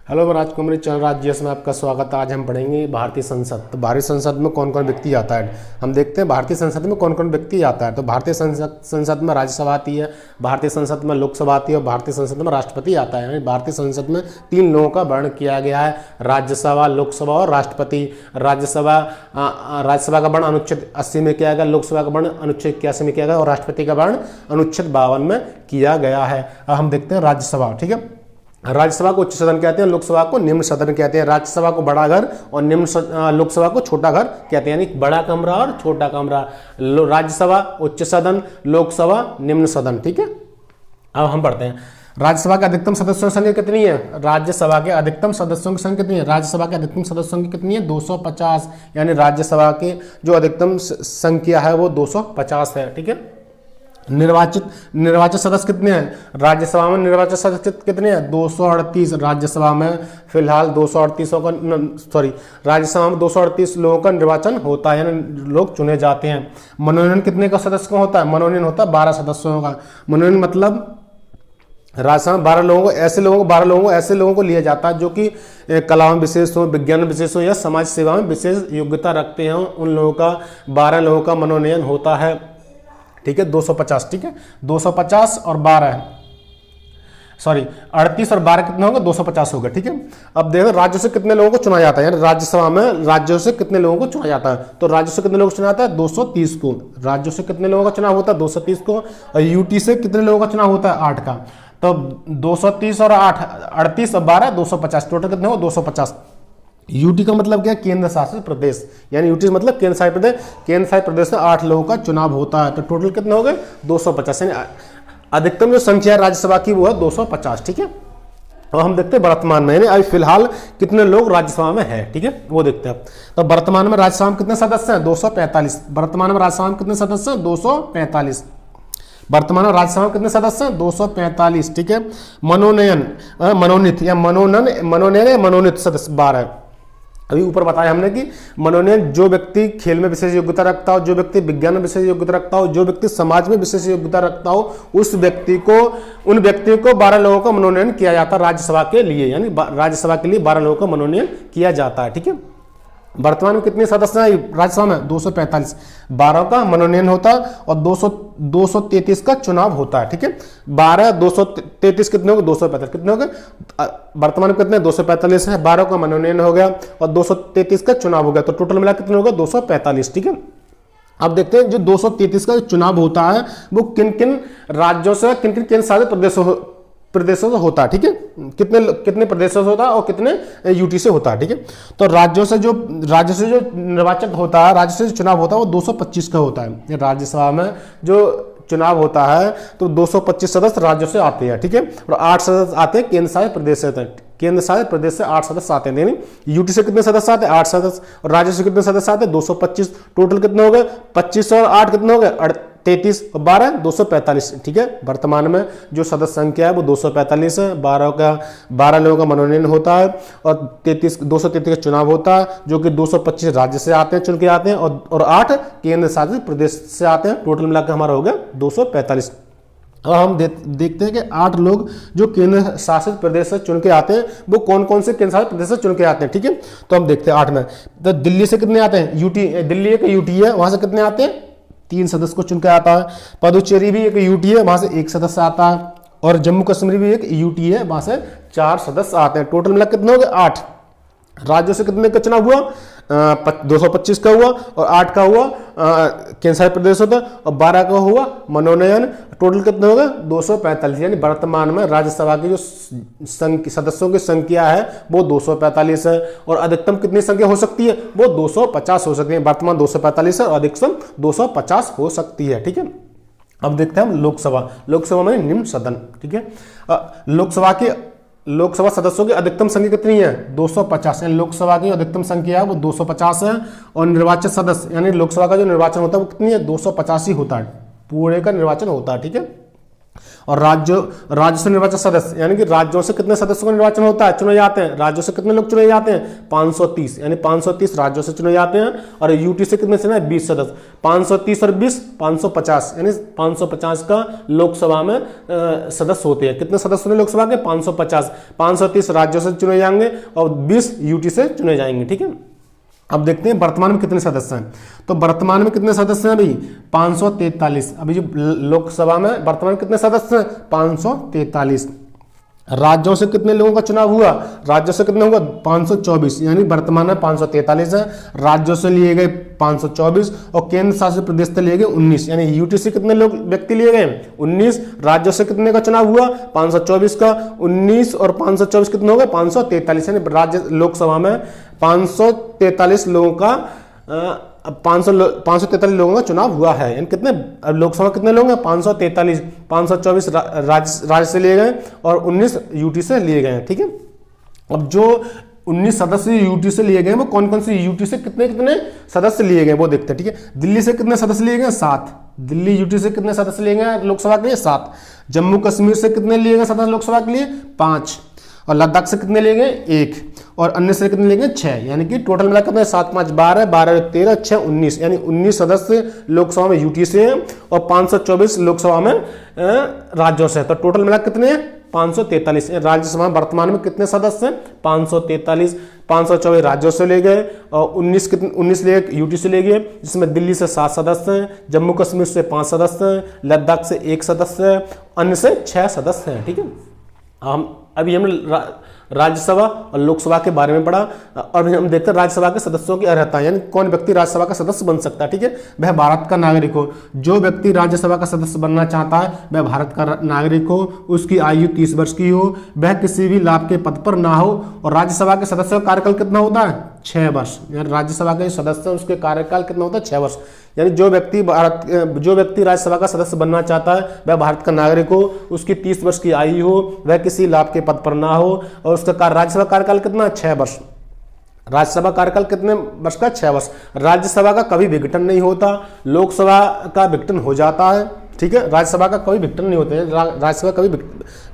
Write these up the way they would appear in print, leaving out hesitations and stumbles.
Hello, मैं राजकुमारी channel राज्य में आपका स्वागत है। आज हम पढ़ेंगे भारतीय संसद। तो भारतीय संसद में कौन कौन व्यक्ति आता है, हम देखते हैं भारतीय संसद में कौन कौन व्यक्ति आता है। तो भारतीय संसद में राज्यसभा आती है, भारतीय संसद में लोकसभा आती है और भारतीय संसद में राष्ट्रपति आता है। यानी भारतीय संसद में 3 लोगों का वर्णन किया गया है, राज्यसभा, लोकसभा और राष्ट्रपति। राज्यसभा का वर्णन अनुच्छेद 80 में किया गया, लोकसभा का वर्णन अनुच्छेद 81 में किया गया और राष्ट्रपति का वर्णन अनुच्छेद 52 में किया गया है। अब हम देखते हैं राज्यसभा। ठीक है, राज्यसभा को उच्च सदन कहते हैं, लोकसभा को निम्न सदन कहते हैं, राज्यसभा को बड़ा घर और लोकसभा को छोटा घर कहते हैं, यानी बड़ा कमरा और छोटा कमरा। राज्यसभा उच्च सदन, लोकसभा निम्न सदन। ठीक है, अब हम पढ़ते हैं राज्यसभा के अधिकतम सदस्यों की संख्या कितनी है। राज्यसभा के अधिकतम सदस्यों की संख्या कितनी है। राज्यसभा के अधिकतम सदस्यों की कितनी है, 250। यानी राज्यसभा की जो अधिकतम संख्या है वो 250 है। ठीक है, निर्वाचित सदस्य कितने हैं। राज्यसभा में निर्वाचित सदस्य कितने हैं, 238। राज्यसभा में फिलहाल 238 का राज्यसभा में 238 लोगों का निर्वाचन होता है, यानी लोग चुने जाते हैं। मनोनयन कितने का सदस्य का होता है, मनोनयन होता है 12 सदस्यों का। मनोनयन मतलब राज्यसभा में 12 लोगों को ऐसे लोगों को लिया जाता है जो कि कला में विशेष हो, विज्ञान में विशेष हो या समाज सेवा में विशेष योग्यता रखते हैं। उन लोगों का 12 लोगों का मनोनयन होता है। ठीक है, 250। ठीक है, 250 और 12 38 और 12 कितने होंगे, 250 होगा। ठीक है, अब देखो राज्यों से कितने लोगों को चुना जाता है, यानी राज्यसभा में राज्यों से कितने लोगों को चुना जाता है। तो राज्यों से कितने लोगों को चुना जाता है, 230 को। राज्यों से कितने लोगों का चुनाव होता है, 230 को। और यूटी से कितने लोगों का चुनाव होता है, 8 का। तो 230 और 8, 38 और 12, 250, टोटल कितने हो, 250। यूटी का मतलब क्या है, केंद्र शासित प्रदेश, यानी यूटी मतलब केंद्र शासित प्रदेश। केंद्र शासित प्रदेश से 8 लोगों का चुनाव होता है। तो टोटल कितने हो गए, 250। यानी अधिकतम जो संख्या है राज्यसभा की वो है 250। ठीक है, और हम देखते हैं वर्तमान में, यानी अभी फिलहाल कितने लोग राज्यसभा में है। ठीक है, वो देखते हैं। तो वर्तमान में राज्यसभा में कितने सदस्य हैं, 245। वर्तमान में राज्यसभा में कितने सदस्य हैं, 245। वर्तमान में राज्यसभा में कितने सदस्य हैं, 245। ठीक है, मनोनीत सदस्य 12। अभी ऊपर बताया हमने कि मनोनयन जो व्यक्ति खेल में विशेष योग्यता रखता हो, जो व्यक्ति विज्ञान में विशेष योग्यता रखता हो, जो व्यक्ति समाज में विशेष योग्यता रखता हो, उन व्यक्ति को 12 लोगों का मनोनयन किया जाता है राज्यसभा के लिए। यानी राज्यसभा के लिए 12 लोगों का मनोनयन किया जाता है। ठीक है, वर्तमान में कितने सदस्य हैं राज्यसभा में, 245। 12 का मनोनयन होता है और 233 का चुनाव होता है। ठीक है, 12 233 कितने हो गए, 245 कितने हो गए। वर्तमान में कितने, 245 है, 12 का मनोनयन हो गया और 233 का चुनाव हो गया। तो टोटल मिला कितने हो गए, 245। ठीक है, अब देखते हैं जो 233 का चुनाव होता है वो किन किन राज्यों से, किन किन केंद्र शासित प्रदेशों से होता है। ठीक है, कितने प्रदेशों से होता है और कितने यूटी से होता है। ठीक है, तो राज्य से जो निर्वाचक होता है, राज्य से जो चुनाव होता है वो 225 का होता है। राज्यसभा में जो चुनाव होता है तो 225 सदस्य राज्यों से आते हैं। ठीक है, और 8 सदस्य आते हैं केंद्र शासित प्रदेश से। केंद्र शासित प्रदेश से 8 सदस्य आते हैं। यानी यूटी से कितने सदस्य आते हैं, 8 सदस्य। और राज्य से कितने सदस्य आते हैं, 225। टोटल कितने हो गए, 25 और 8 कितने हो गए, 33 और 12, 245। ठीक है, वर्तमान में जो सदस्य संख्या है वो 245 है। 12 लोगों का मनोनयन होता है और 233 का चुनाव होता है, जो कि 225 राज्य से आते हैं, चुन के आते हैं और 8 केंद्र शासित प्रदेश से आते हैं। टोटल मिलाकर हमारा हो गया 245। अब हम देखते हैं कि 8 लोग जो केंद्र शासित प्रदेश से चुन के आते हैं वो कौन कौन से केंद्र शासित प्रदेश से चुन के आते हैं। ठीक है, तो हम देखते हैं 8 में। तो दिल्ली से कितने आते हैं, यूटी, दिल्ली एक यूटी है, वहां से कितने आते हैं, 3 सदस्य को चुन के आता है। पुदुचेरी भी एक यूटी है, वहां से 1 सदस्य आता है। और जम्मू कश्मीर भी एक यूटी है, वहां से 4 सदस्य आते हैं। टोटल मिला कितने हो गए, 8। राज्यों से कितने का चुनाव हुआ, 225 का हुआ और 8 का हुआ केंद्र शासित प्रदेश होता और 12 का हुआ मनोनयन। टोटल कितने हो गए, 245। यानी वर्तमान में राज्यसभा की जो सदस्यों की संख्या है वो 245 है और अधिकतम कितनी संख्या हो सकती है, वो 250 हो सकती है। वर्तमान 245 है और अधिकतम 250 हो सकती है। ठीक है, अब देखते हैं हम लोकसभा में निम्न सदन। ठीक है, लोकसभा सदस्यों की अधिकतम संख्या कितनी है, 250। यानी लोकसभा की अधिकतम संख्या है वो 250 है। और निर्वाचित सदस्य यानी लोकसभा का जो निर्वाचन होता है वो कितनी है, 250 ही होता है, पूरे का निर्वाचन होता है। ठीक है, और राज्य निर्वाचन सदस्य यानी कि राज्यों से कितने सदस्यों का निर्वाचन होता है, चुने जाते हैं। राज्यों से कितने लोग चुने जाते हैं, 530, यानी 530 राज्यों से चुने जाते हैं। और यूटी से कितने चुने, 20 सदस्य। 530 और 20 550, यानी 550 का लोकसभा में सदस्य होते हैं। कितने सदस्य होते हैं लोकसभा के, 550। 530 राज्यों से चुने जाएंगे और 20 यूटी से चुने जाएंगे। ठीक है, अब देखते हैं वर्तमान में कितने सदस्य हैं। तो वर्तमान में कितने सदस्य हैं अभी, 543। अभी जो लोकसभा में वर्तमान में कितने सदस्य हैं, 543। राज्यों से कितने लोगों का चुनाव हुआ, राज्यों से कितने होगा, 524, यानी वर्तमान में 543 है। राज्यों से लिए गए 524 और केंद्र शासित प्रदेश से लिए गए 19, यानी यूटी से कितने लोग व्यक्ति लिए गए, 19। राज्यों से कितने का चुनाव हुआ, 524 का। 19 और 524 कितने हो गए, 543, यानी राज्य लोकसभा में 543 लोगों का 543 लोगों का चुनाव हुआ है। यानी कितने लोकसभा कितने लोग हैं, 543। 524 राज्य से लिए गए और 19 यूटी से लिए गए हैं। ठीक है, अब जो 19 सदस्य यूटी से लिए गए वो कौन कौन से यूटी से कितने कितने सदस्य लिए गए वो देखते हैं। ठीक है, दिल्ली से कितने सदस्य लिए गए, 7। दिल्ली यूटी से कितने सदस्य लिए गए लोकसभा के लिए, 7। जम्मू कश्मीर से कितने लिए गए सदस्य लोकसभा के लिए, 5। और लद्दाख से कितने लिए गए, 1। और अन्य से कितने लिए गए, 6। यानी कि टोटल मिला कितने, 7 5 12, 12 13, 6 19, यानी 19 सदस्य लोकसभा में यूटी से हैं और 524 लोकसभा में राज्यों से। तो टोटल मिला कितने, 543। राज्यसभा में वर्तमान में कितने सदस्य हैं, 543। 524 राज्यों से ले गए और 19 ले यूटी से ले गए, जिसमें दिल्ली से 7 सदस्य हैं, जम्मू कश्मीर से 5 सदस्य हैं, लद्दाख से 1 सदस्य है, अन्य से 6 सदस्य हैं। ठीक है, हम अभी हमने राज्यसभा और लोकसभा के बारे में पढ़ा। और हम देखते हैं राज्यसभा के सदस्यों की अर्हता, यानी कौन व्यक्ति राज्यसभा का सदस्य बन सकता है। ठीक है, वह भारत का नागरिक हो। जो व्यक्ति राज्यसभा का सदस्य बनना चाहता है वह भारत का नागरिक हो, उसकी आयु 30 वर्ष की हो, वह किसी भी लाभ के पद पर ना हो। और राज्यसभा के सदस्य का कार्यकाल कितना होता है, 6 वर्ष। यानी राज्यसभा के सदस्य उसके कार्यकाल कितना होता है, 6 वर्ष। यानी जो व्यक्ति राज्यसभा का सदस्य बनना चाहता है वह भारत का नागरिक हो, उसकी 30 वर्ष की आयु हो, वह किसी लाभ के पद पर ना हो और उसका राज्यसभा कार्यकाल कितना, 6 वर्ष। राज्यसभा कार्यकाल कितने वर्ष का, 6 वर्ष। राज्यसभा का कभी विघटन नहीं होता, लोकसभा का विघटन हो जाता है। ठीक है, राज्यसभा का कभी विघटन नहीं होता है, राज्यसभा कभी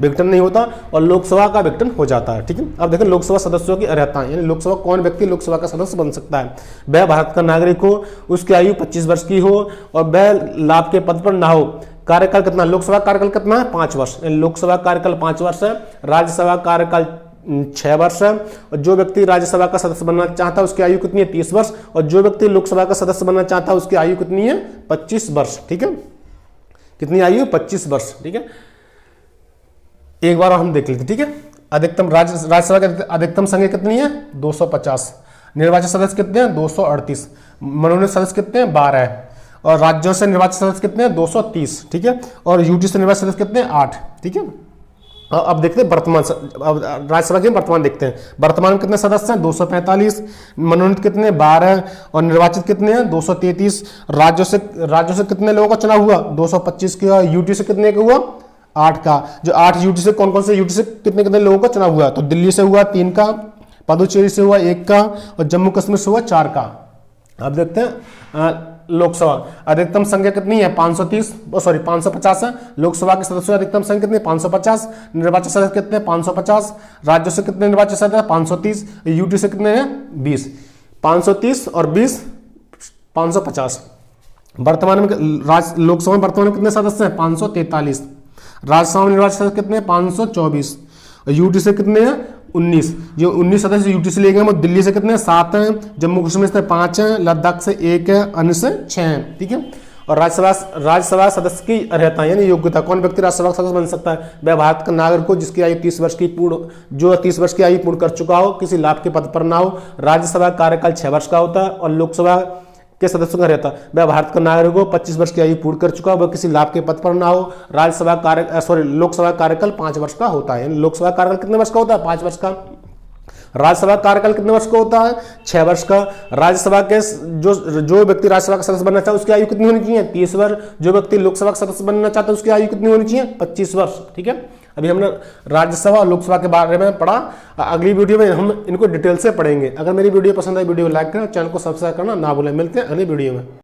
विघटन नहीं होता और लोकसभा का विघटन हो जाता है। ठीक है, अब देखें लोकसभा सदस्यों की अर्हताएं, यानी लोकसभा कौन व्यक्ति लोकसभा का सदस्य बन सकता है। वह भारत का नागरिक हो, उसकी आयु 25 वर्ष की हो और वह लाभ के पद पर ना हो। कार्यकाल कितना, लोकसभा कार्यकाल कितना है, 5 वर्ष। लोकसभा कार्यकाल 5 वर्ष है, राज्यसभा कार्यकाल 6 वर्ष है। और जो व्यक्ति राज्यसभा का सदस्य बनना चाहता है उसकी आयु कितनी है, 30 वर्ष। और जो व्यक्ति लोकसभा का सदस्य बनना चाहता है उसकी आयु कितनी है, 25 वर्ष। ठीक है, कितनी आयु, 25 वर्ष। ठीक है, एक बार हम देख लेते। ठीक है, अधिकतम राज्यसभा की अधिकतम संख्या कितनी है, 250। निर्वाचित सदस्य कितने हैं, 238। मनोनीत सदस्य कितने हैं, 12। और राज्यों से निर्वाचित सदस्य कितने हैं, 230। ठीक है, और यूटी से निर्वाचित सदस्य कितने हैं, 8। ठीक है, अब देखते हैं वर्तमान, राज्यसभा के वर्तमान देखते हैं। वर्तमान में कितने सदस्य हैं, 245। मनोनीत कितने, 12। और निर्वाचित कितने हैं, 233। राज्यों से कितने लोगों का चुनाव हुआ, 225 का। यूटी से कितने का हुआ, 8 का। जो 8 यूटी से कौन कौन से यूटी से कितने कितने लोगों का चुनाव हुआ, तो दिल्ली से हुआ 3 का, पुदुचेरी से हुआ 1 का और जम्मू कश्मीर से हुआ 4 का। अब देखते हैं लोकसभा अधिकतम संख्या कितनी है, 550 है। लोकसभा के सदस्यों की अधिकतम संख्या कितनी है, 550। निर्वाचित सदस्य कितने, 550। राज्यों से कितने निर्वाचित सदस्य, 530। यूटी से कितने हैं, 20। 530 और 20 550। वर्तमान में लोकसभा में वर्तमान में कितने सदस्य हैं, 543। राज्यसभा में निर्वाचित सदस्य कितने हैं, 524। यूटी से कितने हैं, 19। जो 19 सदस्य यूटी से लिए गए वो दिल्ली से कितने, 7 हैं। जम्मू कश्मीर से 5 हैं, लद्दाख से 1 है, अन्य से 6 हैं। ठीक है, और राज्यसभा सदस्य की अर्हता यानी योग्यता, कौन व्यक्ति राज्यसभा का सदस्य बन सकता है, वह भारत का नागरिक हो जिसकी आयु 30 वर्ष की जो 30 वर्ष की आयु पूर्ण कर चुका हो, किसी लाभ के पद पर ना हो। राज्यसभा कार्यकाल 6 वर्ष का होता है और लोकसभा के सदस्यों का रहता वह भारत का नागरिक हो, 25 वर्ष की आयु पूर्ण कर चुका हो, वह किसी लाभ के पद पर ना हो। लोकसभा कार्यकाल 5 वर्ष का होता है। लोकसभा कार्यकाल कितने वर्ष का होता है, 5 वर्ष का। राज्यसभा कार्यकाल कितने वर्ष का होता है, 6 वर्ष का। राज्यसभा के जो व्यक्ति राज्यसभा का सदस्य बनना चाहता है उसकी आयु कितनी होनी चाहिए, 30 वर्ष। जो व्यक्ति लोकसभा का सदस्य बनना चाहता है उसकी आयु कितनी होनी चाहिए, 25 वर्ष। ठीक है, अभी हमने राज्यसभा और लोकसभा के बारे में पढ़ा। अगली वीडियो में हम इनको डिटेल से पढ़ेंगे। अगर मेरी वीडियो पसंद आई, वीडियो लाइक करें, चैनल को सब्सक्राइब करना ना भूलें। मिलते हैं अगली वीडियो में।